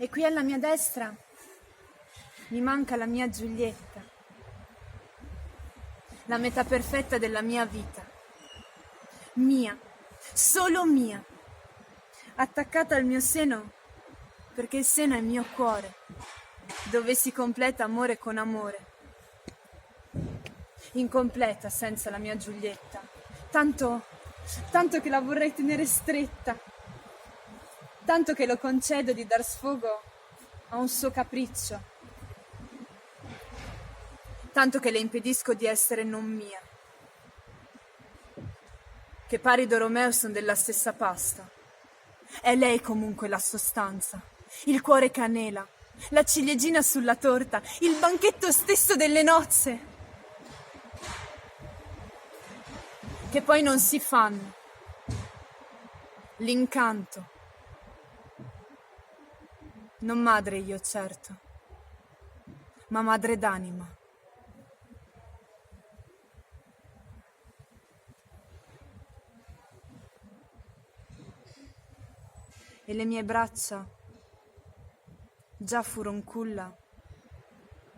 E qui alla mia destra mi manca la mia Giulietta, la metà perfetta della mia vita. Mia, solo mia, attaccata al mio seno perché il seno è il mio cuore, dove si completa amore con amore. Incompleta senza la mia Giulietta, tanto che la vorrei tenere stretta, tanto che lo concedo di dar sfogo a un suo capriccio, tanto che le impedisco di essere non mia, che Parido Romeo son della stessa pasta. È lei comunque la sostanza, il cuore che anela, la ciliegina sulla torta, il banchetto stesso delle nozze, che poi non si fanno. L'incanto. Non madre io, certo, ma madre d'anima. E le mie braccia già furon culla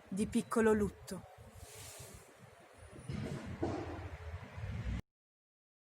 di piccolo lutto.